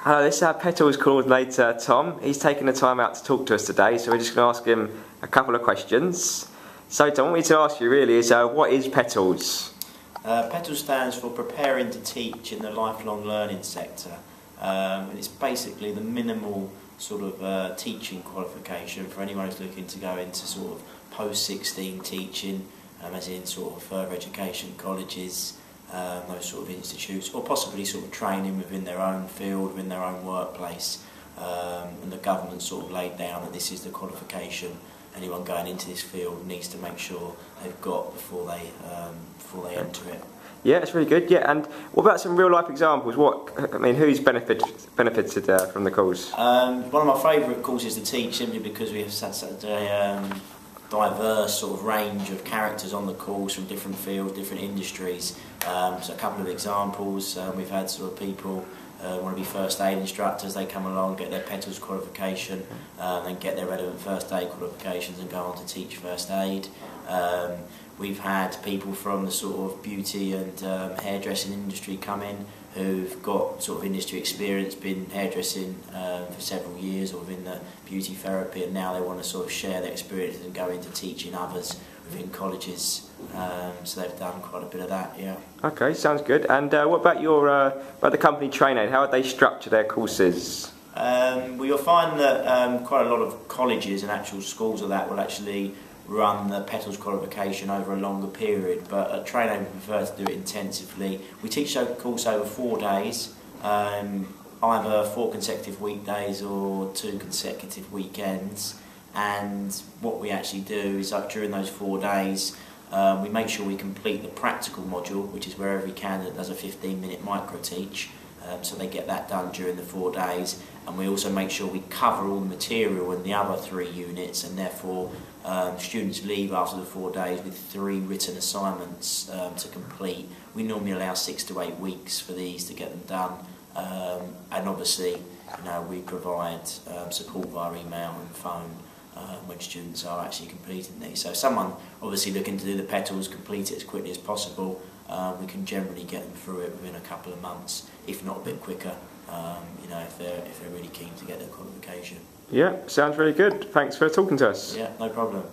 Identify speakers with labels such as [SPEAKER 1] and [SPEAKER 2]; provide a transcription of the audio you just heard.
[SPEAKER 1] Hello, this is our Petals coordinator, Tom. He's taken the time out to talk to us today, so we're just going to ask him a couple of questions. So, Tom, what I want me to ask you really is, what is Petals?
[SPEAKER 2] Petals stands for Preparing to Teach in the Lifelong Learning Sector. And it's basically the minimal sort of teaching qualification for anyone who's looking to go into sort of post-16 teaching, as in sort of further education colleges, those sort of institutes, or possibly sort of training within their own field, within their own workplace. And the government sort of laid down that this is the qualification anyone going into this field needs to make sure they've got before they enter it.
[SPEAKER 1] Yeah, it's really good. Yeah, and what about some real life examples? Who's benefited from the course?
[SPEAKER 2] One of my favourite courses to teach, simply because we have such a diverse sort of range of characters on the course from different fields, different industries. So a couple of examples, we've had sort of people want to be first aid instructors. They come along, get their Petals qualification, then get their relevant first aid qualifications and go on to teach first aid. We've had people from the sort of beauty and hairdressing industry come in who've got sort of industry experience, been hairdressing for several years or within the beauty therapy, and now they want to sort of share their experiences and go into teaching others within colleges. So they've done quite a bit of that, yeah.
[SPEAKER 1] Okay, sounds good. And what about about the company TrainAid? How would they structure their courses?
[SPEAKER 2] Well, you'll find that quite a lot of colleges and actual schools of that will actually run the Petals qualification over a longer period, but at TrainAid we prefer to do it intensively. We teach the course over 4 days, either 4 consecutive weekdays or 2 consecutive weekends, and what we actually do is during those 4 days we make sure we complete the practical module, which is where every candidate does a 15-minute micro teach. So they get that done during the 4 days, and we also make sure we cover all the material in the other 3 units, and therefore students leave after the 4 days with 3 written assignments to complete. We normally allow 6 to 8 weeks for these to get them done, and obviously we provide support via email and phone when students are actually completing these. So if someone obviously looking to do the Petals complete it as quickly as possible, we can generally get them through it within a couple of months, if not a bit quicker, if they're really keen to get their qualification.
[SPEAKER 1] Yeah, sounds really good. Thanks for talking to us.
[SPEAKER 2] Yeah, no problem.